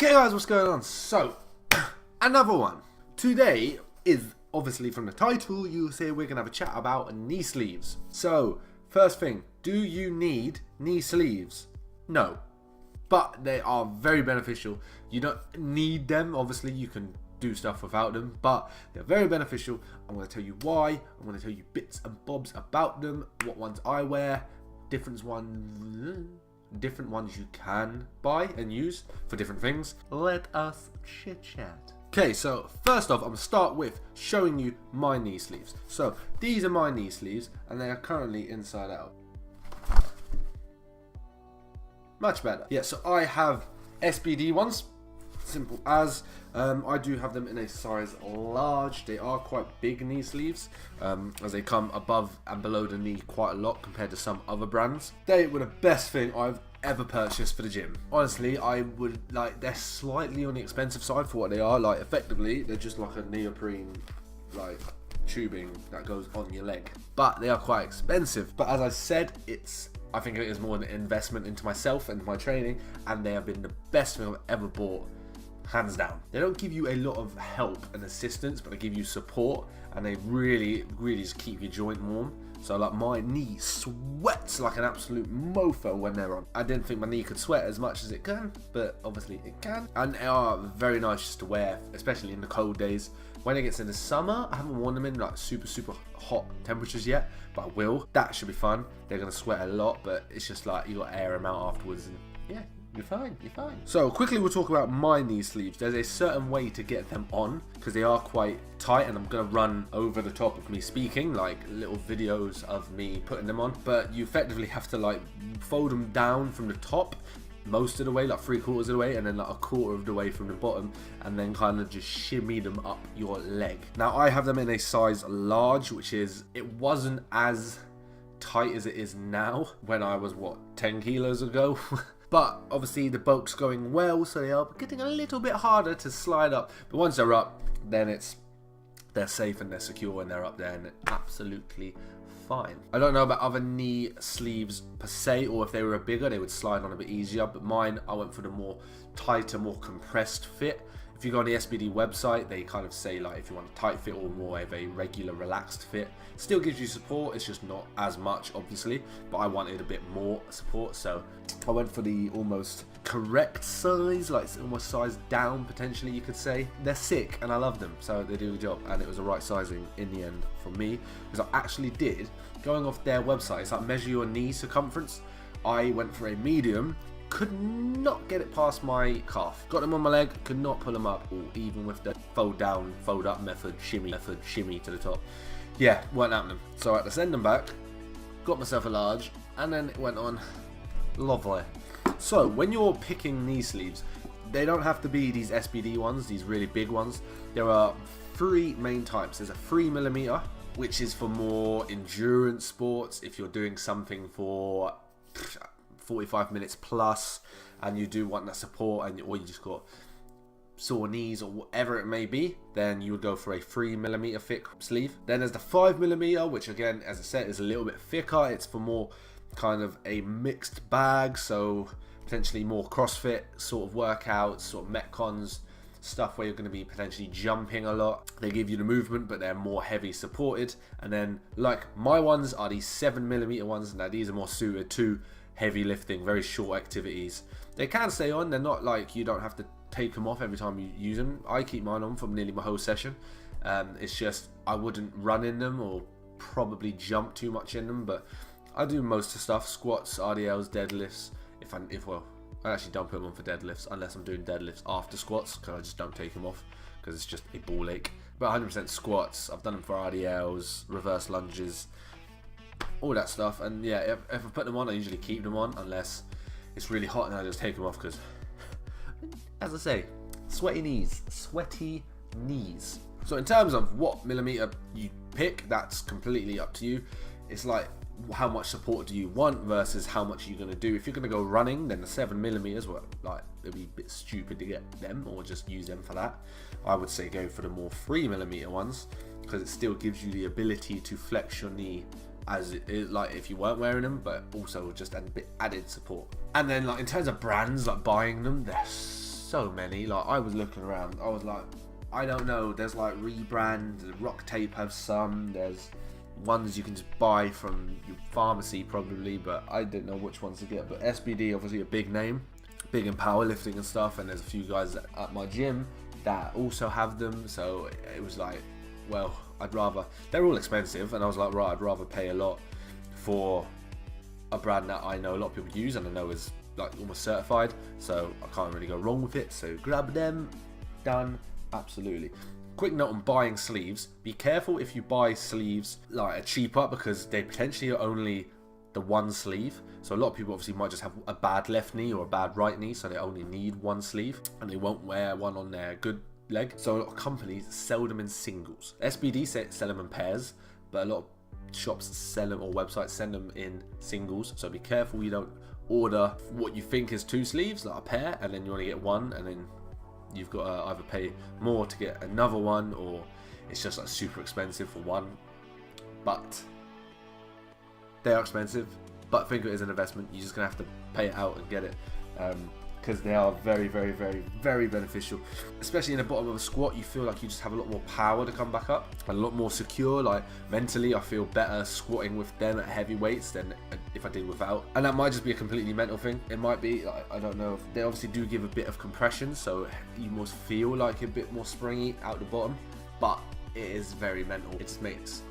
Okay guys, what's going on? So, another one. Today is, obviously from the title, you'll say we're going to have a chat about knee sleeves. So, first thing, do you need knee sleeves? No. But they are very beneficial. You don't need them, obviously you can do stuff without them, but they're very beneficial. I'm going to tell you why, I'm going to tell you bits and bobs about them, what ones I wear, different ones you can buy and use for different things. Let us chit chat. Okay, so first off, I'm going to start with showing you my knee sleeves. So these are my knee sleeves and they are currently inside out. Much better. Yeah, so I have SBD ones, simple as. I do have them in a size large. They are quite big knee sleeves, as they come above and below the knee quite a lot compared to some other brands. They were the best thing I've ever purchased for the gym. Honestly, I would they're slightly on the expensive side for what they are. Like, effectively, they're just like a neoprene tubing that goes on your leg, but they are quite expensive. But as I said, I think it is more an investment into myself and my training, and they have been the best thing I've ever bought, hands down. They don't give you a lot of help and assistance, but they give you support, and they really just keep your joint warm. So like, my knee sweats like an absolute mofo when they're on. I didn't think my knee could sweat as much as it can, but obviously it can. And they are very nice just to wear, especially in the cold days. When it gets in the summer, I haven't worn them in like super hot temperatures yet, but I will. That should be fun. They're gonna sweat a lot, but it's just like, you gotta air them out afterwards, and yeah, you're fine. So quickly we'll talk about my knee sleeves. There's a certain way to get them on because they are quite tight, and I'm gonna run over the top of me speaking, like little videos of me putting them on. But you effectively have to fold them down from the top most of the way, like 3/4 of the way, and then like 1/4 of the way from the bottom, and then kind of just shimmy them up your leg. Now I have them in a size large, which is, it wasn't as tight as it is now when I was 10 kilos ago. But obviously the bulk's going well, so they are getting a little bit harder to slide up. But once they're up, then they're safe and they're secure, and they're up there and absolutely fine. I don't know about other knee sleeves per se, or if they were bigger they would slide on a bit easier, but mine, I went for the more tighter, more compressed fit. If you go on the SBD website, they kind of say if you want a tight fit or more of a regular relaxed fit. Still gives you support, it's just not as much obviously, but I wanted a bit more support, so I went for the almost correct size, almost size down potentially you could say. They're sick and I love them, so they do the job, and it was the right sizing in the end for me, because I actually did, going off their website, it's like measure your knee circumference. I went for a medium, could not get it past my calf. Got them on my leg, could not pull them up, or even with the fold down, fold up method, shimmy to the top. Yeah, weren't happening. So I had to send them back, got myself a large, and then it went on lovely. So when you're picking knee sleeves, they don't have to be these SBD ones, these really big ones. There are 3 main types. There's a 3mm, which is for more endurance sports. If you're doing something for 45 minutes plus and you do want that support, or you just got sore knees or whatever it may be, then you would go for a 3mm thick sleeve. Then there's the 5mm, which again, as I said, is a little bit thicker. It's for more kind of a mixed bag, so potentially more CrossFit sort of workouts, sort of Metcons, stuff where you're going to be potentially jumping a lot. They give you the movement, but they're more heavy supported. And then my ones are these 7mm ones. Now these are more suited to heavy lifting, very short activities. They can stay on, they're not you don't have to take them off every time you use them. I keep mine on for nearly my whole session. It's just I wouldn't run in them or probably jump too much in them, but I do most of the stuff, squats, RDLs, deadlifts. I actually don't put them on for deadlifts unless I'm doing deadlifts after squats, because I just don't take them off because it's just a ball ache. But 100% squats, I've done them for RDLs, reverse lunges, all that stuff. And yeah, if I put them on, I usually keep them on unless it's really hot and I just take them off, because as I say, sweaty knees. So in terms of what millimeter you pick, that's completely up to you. It's how much support do you want versus how much you're going to do. If you're going to go running, then the 7mm, it'd be a bit stupid to get them or just use them for that. I would say go for the more 3mm ones, because it still gives you the ability to flex your knee as it is if you weren't wearing them, but also just a bit added support. And then in terms of brands, buying them, they're so many. Like, I was looking around, I was like, I don't know, there's like Rebrand, Rock Tape has some, there's ones you can just buy from your pharmacy probably, but I didn't know which ones to get. But SBD, obviously a big name, big in powerlifting and stuff, and there's a few guys at my gym that also have them, so it was like, well, they're all expensive, and I was like, right, I'd rather pay a lot for a brand that I know a lot of people use and I know is like almost certified, so I can't really go wrong with it. So grab them, done. Absolutely. Quick note on buying sleeves: be careful if you buy sleeves like a cheaper, because they potentially are only the one sleeve. So a lot of people obviously might just have a bad left knee or a bad right knee, so they only need one sleeve and they won't wear one on their good leg. So a lot of companies sell them in singles. SBD sell them in pairs, but a lot of shops sell them, or websites send them in singles. So be careful you don't order what you think is 2 sleeves, like a pair, and then you only get one, and then you've got to either pay more to get another one, or it's just like super expensive for one. But they are expensive, but think of it as an investment. You're just gonna have to pay it out and get it, because they are very, very, very, very beneficial. Especially in the bottom of a squat, you feel like you just have a lot more power to come back up, and a lot more secure. Like mentally, I feel better squatting with them at heavy weights than if I did without. And that might just be a completely mental thing. It might be, I don't know. They obviously do give a bit of compression, so you must feel like a bit more springy out the bottom, but it is very mental. It just makes,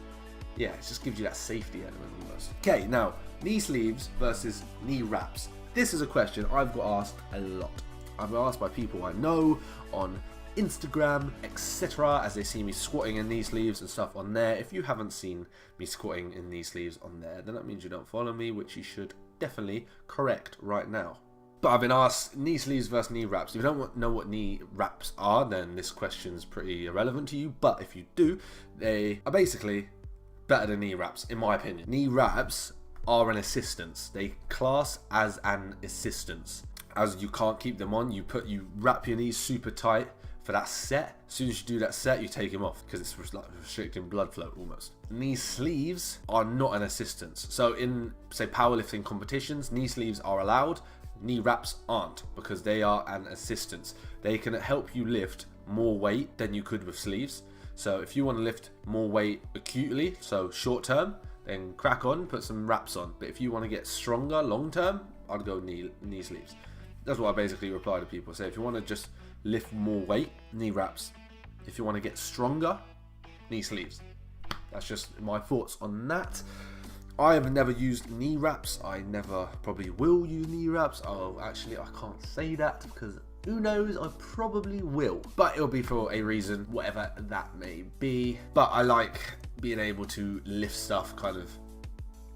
yeah, it just gives you that safety element almost. Okay, now knee sleeves versus knee wraps. This is a question I've got asked a lot. I've been asked by people I know on Instagram, etc., as they see me squatting in knee sleeves and stuff on there. If you haven't seen me squatting in knee sleeves on there, then that means you don't follow me, which you should definitely correct right now. But I've been asked knee sleeves versus knee wraps. If you don't know what knee wraps are, then this question's pretty irrelevant to you. But if you do, they are basically better than knee wraps, in my opinion. Knee wraps are an assistance. They class as an assistance, as you can't keep them on. You wrap your knees super tight for that set. As soon as you do that set, you take them off, because it's like restricting blood flow almost. Knee sleeves are not an assistance. So in, say, powerlifting competitions, knee sleeves are allowed. Knee wraps aren't, because they are an assistance. They can help you lift more weight than you could with sleeves. So if you want to lift more weight acutely, so short term, then crack on, put some wraps on. But if you want to get stronger long term, I'd go knee sleeves. That's what I basically reply to people. Say, if you want to just lift more weight, knee wraps. If you want to get stronger, knee sleeves. That's just my thoughts on that. I have never used knee wraps. I never probably will use knee wraps. Oh, actually, I can't say that, because who knows, I probably will. But it'll be for a reason, whatever that may be. But I like being able to lift stuff kind of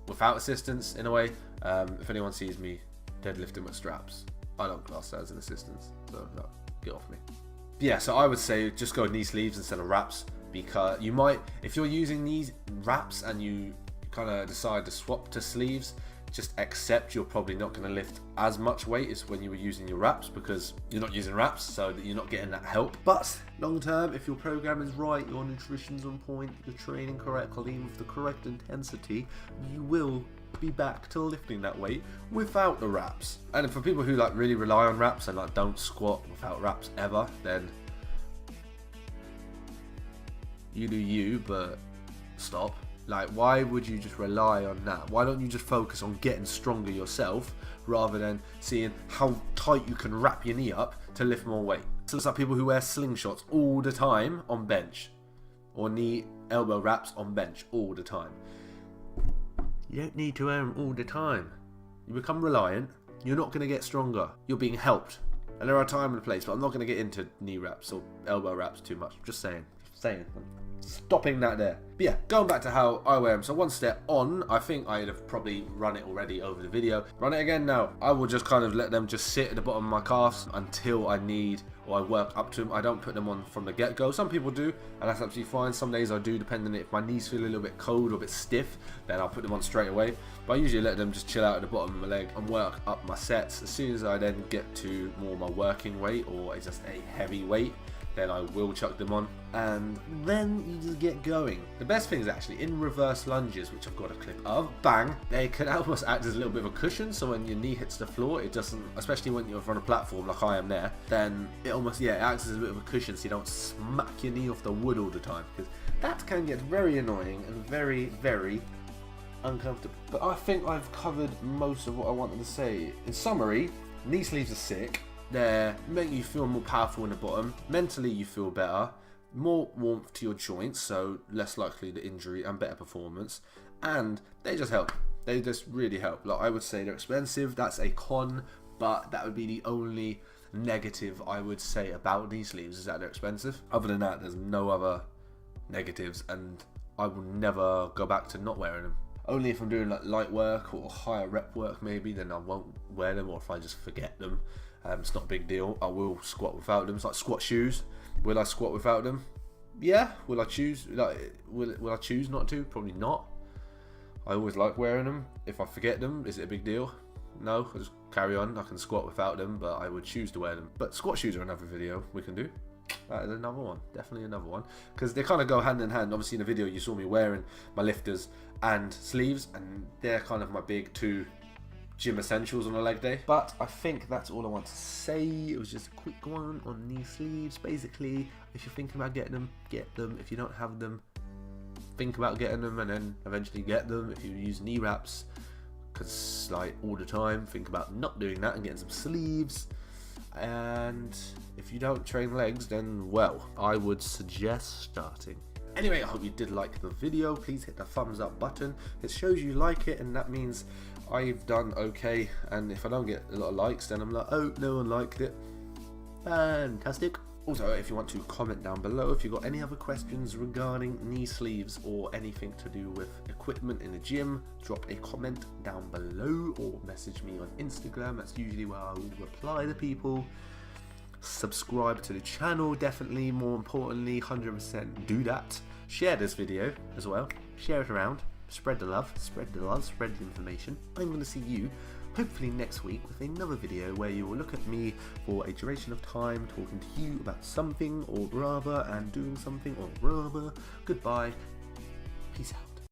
without assistance in a way. If anyone sees me deadlifting with straps, I don't class that as an assistance, so no, get off me. But yeah, so I would say just go knee sleeves instead of wraps, because you might, if you're using these wraps and you kind of decide to swap to sleeves, just accept you're probably not going to lift as much weight as when you were using your wraps, because you're not using wraps, so that you're not getting that help. But long term, if your program is right, your nutrition's on point, you're training correctly with the correct intensity, you will be back to lifting that weight without the wraps. And for people who like really rely on wraps and like don't squat without wraps ever, then you do you, but stop. Like, why would you just rely on that? Why don't you just focus on getting stronger yourself, rather than seeing how tight you can wrap your knee up to lift more weight? So it's like people who wear slingshots all the time on bench, or knee elbow wraps on bench all the time. You don't need to wear them all the time. You become reliant, you're not going to get stronger. You're being helped. And there are time and place, but I'm not going to get into knee wraps or elbow wraps too much. Just saying. Stopping that there. But yeah, going back to how I wear them. So one step on, I think I'd have probably run it already over the video. Run it again now. I will just kind of let them just sit at the bottom of my calves until I need or I work up to them. I don't put them on from the get-go. Some people do, and that's absolutely fine. Some days I do, depending if my knees feel a little bit cold or a bit stiff, then I'll put them on straight away. But I usually let them just chill out at the bottom of my leg and work up my sets. As soon as I then get to more my working weight or just a heavy weight, then I will chuck them on, and then you just get going. The best thing is actually in reverse lunges, which I've got a clip of, bang, they can almost act as a little bit of a cushion, so when your knee hits the floor, it doesn't, especially when you're on a platform like I am there, then it almost, it acts as a bit of a cushion so you don't smack your knee off the wood all the time, because that can get very annoying and very, very uncomfortable. But I think I've covered most of what I wanted to say. In summary, knee sleeves are sick. They make you feel more powerful in the bottom. Mentally, you feel better. More warmth to your joints, so less likely to injury and better performance. And they just help. They just really help. Like, I would say they're expensive. That's a con, but that would be the only negative I would say about these sleeves, is that they're expensive. Other than that, there's no other negatives, and I will never go back to not wearing them. Only if I'm doing like light work or higher rep work maybe, then I won't wear them, or if I just forget them. It's not a big deal. I will squat without them. It's like squat shoes. Will I squat without them? Yeah. Will I choose? Will I choose not to? Probably not. I always like wearing them. If I forget them, is it a big deal? No. I'll just carry on. I can squat without them, but I would choose to wear them. But squat shoes are another video we can do. That is another one. Definitely another one. Because they kind of go hand in hand. Obviously in the video you saw me wearing my lifters and sleeves, and they're kind of my big two gym essentials on a leg day. But I think that's all I want to say. It was just a quick one on knee sleeves. Basically, if you're thinking about getting them, get them. If you don't have them, think about getting them and then eventually get them. If you use knee wraps, because like all the time, think about not doing that and getting some sleeves. And if you don't train legs, then well, I would suggest starting. Anyway, I hope you did like the video. Please hit the thumbs up button. It shows you like it, and that means I've done okay. And if I don't get a lot of likes, then I'm like, oh, no one liked it. Fantastic. Also, if you want to comment down below, if you've got any other questions regarding knee sleeves or anything to do with equipment in the gym, drop a comment down below or message me on Instagram. That's usually where I will reply to people. Subscribe to the channel, definitely. More importantly, 100% do that. Share this video as well. Share it around. Spread the love, spread the information. I'm going to see you hopefully next week with another video where you will look at me for a duration of time talking to you about something or rather and doing something or rather. Goodbye. Peace out.